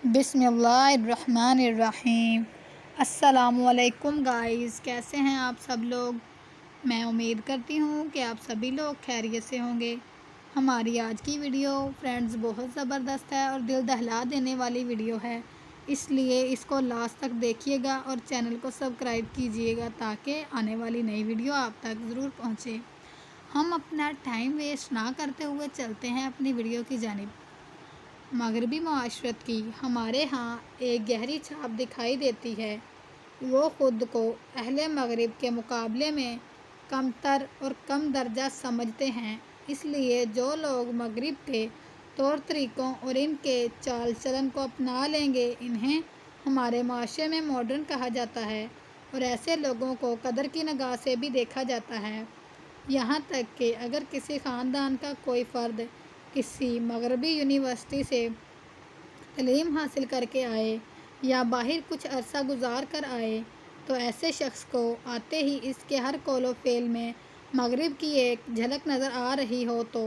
بسم اللہ الرحمن الرحیم۔ السلام علیکم گائز، کیسے ہیں آپ سب لوگ؟ میں امید کرتی ہوں کہ آپ سبھی لوگ خیریت سے ہوں گے۔ ہماری آج کی ویڈیو فرینڈز بہت زبردست ہے اور دل دہلا دینے والی ویڈیو ہے، اس لیے اس کو لاسٹ تک دیکھیے گا اور چینل کو سبسکرائب کیجیے گا تاکہ آنے والی نئی ویڈیو آپ تک ضرور پہنچے۔ ہم اپنا ٹائم ویسٹ نہ کرتے ہوئے چلتے ہیں اپنی ویڈیو کی جانب۔ مغربی معاشرت کی ہمارے ہاں ایک گہری چھاپ دکھائی دیتی ہے۔ وہ خود کو اہل مغرب کے مقابلے میں کم تر اور کم درجہ سمجھتے ہیں، اس لیے جو لوگ مغرب کے طور طریقوں اور ان کے چال چلن کو اپنا لیں گے انہیں ہمارے معاشرے میں ماڈرن کہا جاتا ہے اور ایسے لوگوں کو قدر کی نگاہ سے بھی دیکھا جاتا ہے۔ یہاں تک کہ اگر کسی خاندان کا کوئی فرد کسی مغربی یونیورسٹی سے تعلیم حاصل کر کے آئے یا باہر کچھ عرصہ گزار کر آئے تو ایسے شخص کو آتے ہی اس کے ہر قول و فعل میں مغرب کی ایک جھلک نظر آ رہی ہو تو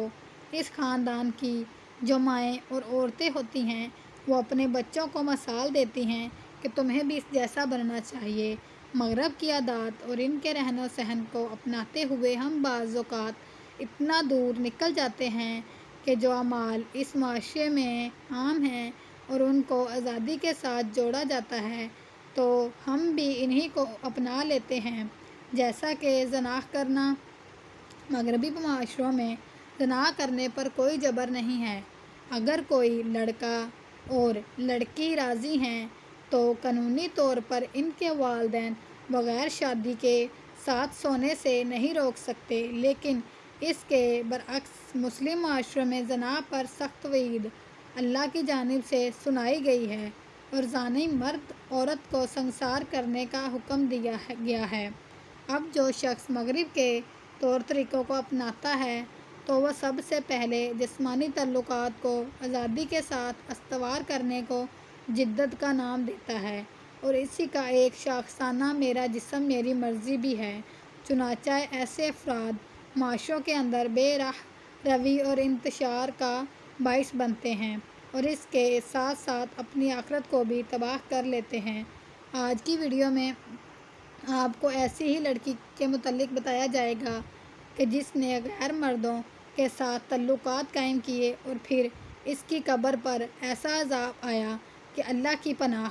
اس خاندان کی جو مائیں اور عورتیں ہوتی ہیں وہ اپنے بچوں کو مثال دیتی ہیں کہ تمہیں بھی اس جیسا بننا چاہیے۔ مغرب کی عادات اور ان کے رہن و سہن کو اپناتے ہوئے ہم بعض اوقات اتنا دور نکل جاتے ہیں کہ جو اعمال اس معاشرے میں عام ہیں اور ان کو آزادی کے ساتھ جوڑا جاتا ہے تو ہم بھی انہی کو اپنا لیتے ہیں، جیسا کہ زنا کرنا۔ مغربی معاشروں میں زنا کرنے پر کوئی جبر نہیں ہے۔ اگر کوئی لڑکا اور لڑکی راضی ہیں تو قانونی طور پر ان کے والدین بغیر شادی کے ساتھ سونے سے نہیں روک سکتے، لیکن اس کے برعکس مسلم معاشروں میں زنا پر سخت وعید اللہ کی جانب سے سنائی گئی ہے اور زانی مرد عورت کو سنسار کرنے کا حکم دیا گیا ہے۔ اب جو شخص مغرب کے طور طریقوں کو اپناتا ہے تو وہ سب سے پہلے جسمانی تعلقات کو آزادی کے ساتھ استوار کرنے کو جدت کا نام دیتا ہے اور اسی کا ایک شاخسانہ میرا جسم میری مرضی بھی ہے۔ چنانچہ ایسے افراد معاشروں کے اندر بے راہ روی اور انتشار کا باعث بنتے ہیں اور اس کے ساتھ ساتھ اپنی آخرت کو بھی تباہ کر لیتے ہیں۔ آج کی ویڈیو میں آپ کو ایسی ہی لڑکی کے متعلق بتایا جائے گا کہ جس نے غیر مردوں کے ساتھ تعلقات قائم کیے اور پھر اس کی قبر پر ایسا عذاب آیا کہ اللہ کی پناہ۔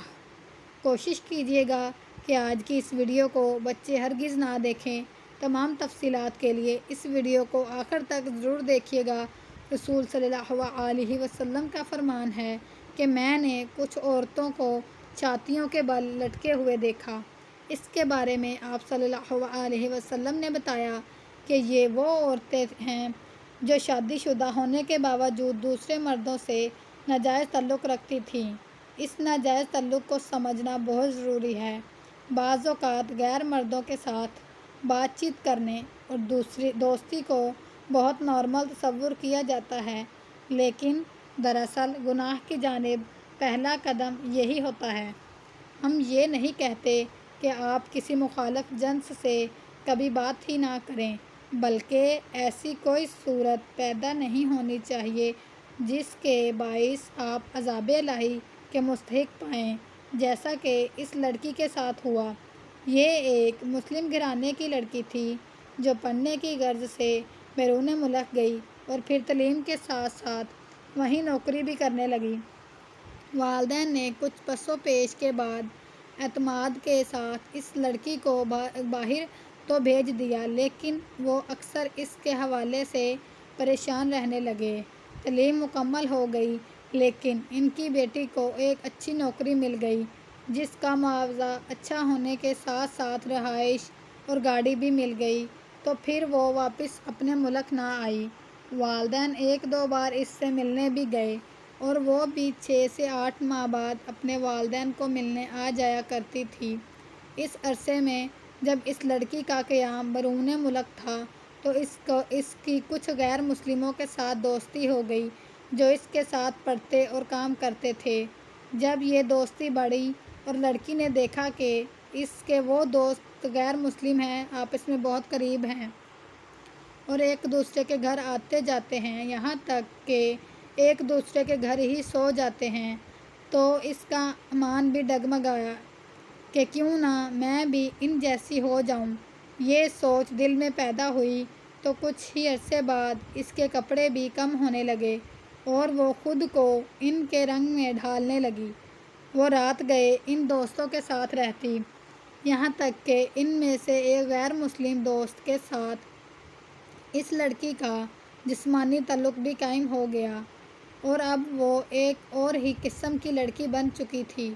کوشش کیجیے گا کہ آج کی اس ویڈیو کو بچے ہرگز نہ دیکھیں۔ تمام تفصیلات کے لیے اس ویڈیو کو آخر تک ضرور دیکھیے گا۔ رسول صلی اللہ علیہ وسلم کا فرمان ہے کہ میں نے کچھ عورتوں کو چھاتیوں کے بل لٹکے ہوئے دیکھا۔ اس کے بارے میں آپ صلی اللہ علیہ وسلم نے بتایا کہ یہ وہ عورتیں ہیں جو شادی شدہ ہونے کے باوجود دوسرے مردوں سے ناجائز تعلق رکھتی تھیں۔ اس ناجائز تعلق کو سمجھنا بہت ضروری ہے۔ بعض اوقات غیر مردوں کے ساتھ بات چیت کرنے اور دوستی کو بہت نارمل تصور کیا جاتا ہے، لیکن دراصل گناہ کی جانب پہلا قدم یہی ہوتا ہے۔ ہم یہ نہیں کہتے کہ آپ کسی مخالف جنس سے کبھی بات ہی نہ کریں، بلکہ ایسی کوئی صورت پیدا نہیں ہونی چاہیے جس کے باعث آپ عذاب الہی کے مستحق پائیں، جیسا کہ اس لڑکی کے ساتھ ہوا۔ یہ ایک مسلم گھرانے کی لڑکی تھی جو پڑھنے کی غرض سے بیرون ملک گئی اور پھر تعلیم کے ساتھ ساتھ وہیں نوکری بھی کرنے لگی۔ والدین نے کچھ پس و پیش کے بعد اعتماد کے ساتھ اس لڑکی کو باہر تو بھیج دیا، لیکن وہ اکثر اس کے حوالے سے پریشان رہنے لگے۔ تعلیم مکمل ہو گئی لیکن ان کی بیٹی کو ایک اچھی نوکری مل گئی جس کا معاوضہ اچھا ہونے کے ساتھ ساتھ رہائش اور گاڑی بھی مل گئی، تو پھر وہ واپس اپنے ملک نہ آئی۔ والدین ایک دو بار اس سے ملنے بھی گئے اور وہ بھی 6 سے 8 ماہ بعد اپنے والدین کو ملنے آ جایا کرتی تھی۔ اس عرصے میں جب اس لڑکی کا قیام بیرون ملک تھا تو اس کی کچھ غیر مسلموں کے ساتھ دوستی ہو گئی جو اس کے ساتھ پڑھتے اور کام کرتے تھے۔ جب یہ دوستی بڑھی اور لڑکی نے دیکھا کہ اس کے وہ دوست غیر مسلم ہیں، آپس میں بہت قریب ہیں اور ایک دوسرے کے گھر آتے جاتے ہیں، یہاں تک کہ ایک دوسرے کے گھر ہی سو جاتے ہیں، تو اس کا ایمان بھی ڈگمگایا کہ کیوں نہ میں بھی ان جیسی ہو جاؤں۔ یہ سوچ دل میں پیدا ہوئی تو کچھ ہی عرصے بعد اس کے کپڑے بھی کم ہونے لگے اور وہ خود کو ان کے رنگ میں ڈھالنے لگی۔ وہ رات گئے ان دوستوں کے ساتھ رہتی، یہاں تک کہ ان میں سے ایک غیر مسلم دوست کے ساتھ اس لڑکی کا جسمانی تعلق بھی قائم ہو گیا اور اب وہ ایک اور ہی قسم کی لڑکی بن چکی تھی۔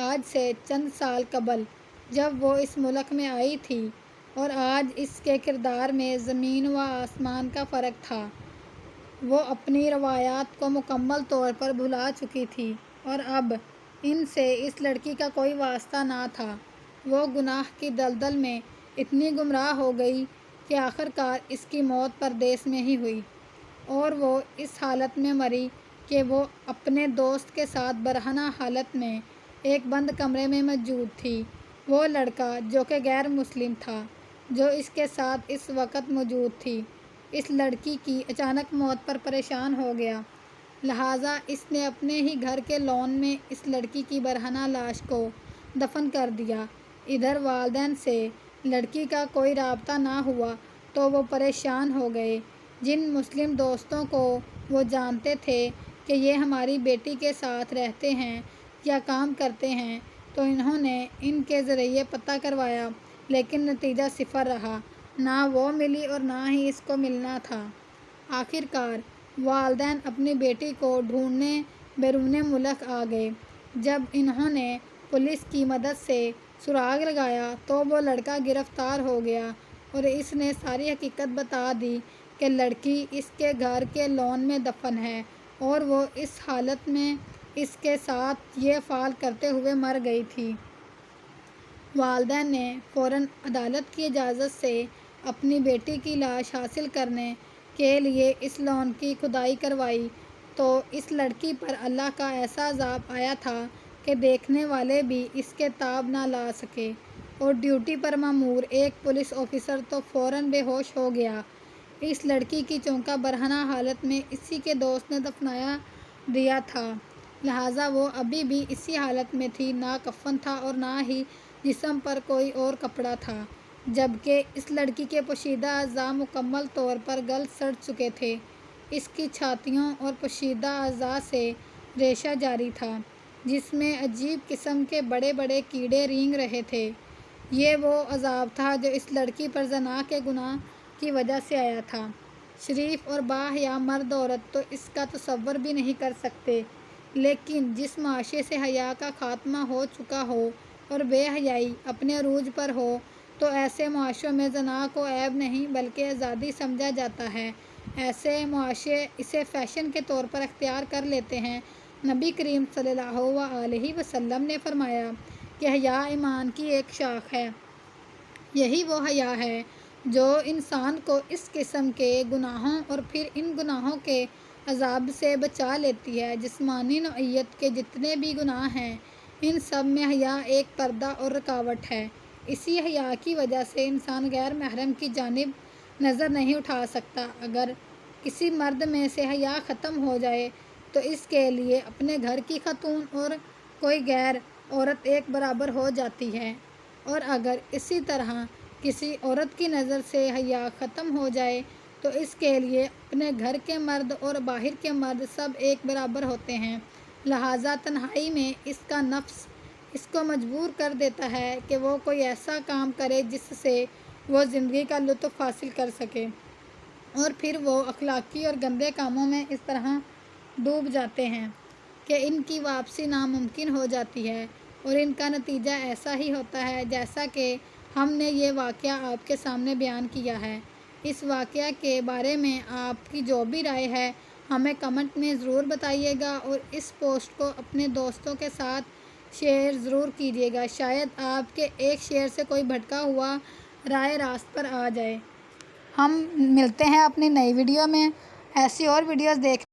آج سے چند سال قبل جب وہ اس ملک میں آئی تھی اور آج اس کے کردار میں زمین و آسمان کا فرق تھا۔ وہ اپنی روایات کو مکمل طور پر بھلا چکی تھی اور اب ان سے اس لڑکی کا کوئی واسطہ نہ تھا۔ وہ گناہ کی دلدل میں اتنی گمراہ ہو گئی کہ آخر کار اس کی موت پردیس میں ہی ہوئی اور وہ اس حالت میں مری کہ وہ اپنے دوست کے ساتھ برہنہ حالت میں ایک بند کمرے میں موجود تھی۔ وہ لڑکا جو کہ غیر مسلم تھا، جو اس کے ساتھ اس وقت موجود تھی، اس لڑکی کی اچانک موت پر پریشان ہو گیا، لہٰذا اس نے اپنے ہی گھر کے لان میں اس لڑکی کی برہنہ لاش کو دفن کر دیا۔ ادھر والدین سے لڑکی کا کوئی رابطہ نہ ہوا تو وہ پریشان ہو گئے۔ جن مسلم دوستوں کو وہ جانتے تھے کہ یہ ہماری بیٹی کے ساتھ رہتے ہیں یا کام کرتے ہیں، تو انہوں نے ان کے ذریعے پتہ کروایا، لیکن نتیجہ صفر رہا۔ نہ وہ ملی اور نہ ہی اس کو ملنا تھا۔ آخر کار والدین اپنی بیٹی کو ڈھونڈنے بیرون ملک آ گئے۔ جب انہوں نے پولیس کی مدد سے سراغ لگایا تو وہ لڑکا گرفتار ہو گیا اور اس نے ساری حقیقت بتا دی کہ لڑکی اس کے گھر کے لان میں دفن ہے اور وہ اس حالت میں اس کے ساتھ یہ افعال کرتے ہوئے مر گئی تھی۔ والدین نے فوراً عدالت کی اجازت سے اپنی بیٹی کی لاش حاصل کرنے کے لیے اس لان کی کھدائی کروائی تو اس لڑکی پر اللہ کا ایسا عذاب آیا تھا کہ دیکھنے والے بھی اس کے تاب نہ لا سکے اور ڈیوٹی پر مامور ایک پولیس آفیسر تو فوراً بے ہوش ہو گیا۔ اس لڑکی کی چونکہ برہنہ حالت میں اسی کے دوست نے دفنایا دیا تھا، لہٰذا وہ ابھی بھی اسی حالت میں تھی، نہ کفن تھا اور نہ ہی جسم پر کوئی اور کپڑا تھا، جبکہ اس لڑکی کے پوشیدہ اعضاء مکمل طور پر گل سڑ چکے تھے۔ اس کی چھاتیوں اور پوشیدہ اعضاء سے ریشہ جاری تھا جس میں عجیب قسم کے بڑے بڑے کیڑے رینگ رہے تھے۔ یہ وہ عذاب تھا جو اس لڑکی پر زنا کے گناہ کی وجہ سے آیا تھا۔ شریف اور باحیا مرد عورت تو اس کا تصور بھی نہیں کر سکتے، لیکن جس معاشرے سے حیا کا خاتمہ ہو چکا ہو اور بے حیائی اپنے عروج پر ہو، تو ایسے معاشروں میں زنا کو عیب نہیں بلکہ آزادی سمجھا جاتا ہے۔ ایسے معاشرے اسے فیشن کے طور پر اختیار کر لیتے ہیں۔ نبی کریم صلی اللہ علیہ وسلم نے فرمایا کہ حیا ایمان کی ایک شاخ ہے۔ یہی وہ حیا ہے جو انسان کو اس قسم کے گناہوں اور پھر ان گناہوں کے عذاب سے بچا لیتی ہے۔ جسمانی نوعیت کے جتنے بھی گناہ ہیں، ان سب میں حیا ایک پردہ اور رکاوٹ ہے۔ اسی حیا کی وجہ سے انسان غیر محرم کی جانب نظر نہیں اٹھا سکتا۔ اگر کسی مرد میں سے حیا ختم ہو جائے تو اس کے لیے اپنے گھر کی خاتون اور کوئی غیر عورت ایک برابر ہو جاتی ہے، اور اگر اسی طرح کسی عورت کی نظر سے حیا ختم ہو جائے تو اس کے لیے اپنے گھر کے مرد اور باہر کے مرد سب ایک برابر ہوتے ہیں۔ لہٰذا تنہائی میں اس کا نفس اس کو مجبور کر دیتا ہے کہ وہ کوئی ایسا کام کرے جس سے وہ زندگی کا لطف حاصل کر سکے، اور پھر وہ اخلاقی اور گندے کاموں میں اس طرح ڈوب جاتے ہیں کہ ان کی واپسی ناممکن ہو جاتی ہے، اور ان کا نتیجہ ایسا ہی ہوتا ہے جیسا کہ ہم نے یہ واقعہ آپ کے سامنے بیان کیا ہے۔ اس واقعہ کے بارے میں آپ کی جو بھی رائے ہے ہمیں کمنٹ میں ضرور بتائیے گا، اور اس پوسٹ کو اپنے دوستوں کے ساتھ شیئر ضرور کیجیے گا، شاید آپ کے ایک شیئر سے کوئی بھٹکا ہوا راہ راست پر آ جائے۔ ہم ملتے ہیں اپنی نئی ویڈیو میں۔ ایسی اور ویڈیوز دیکھ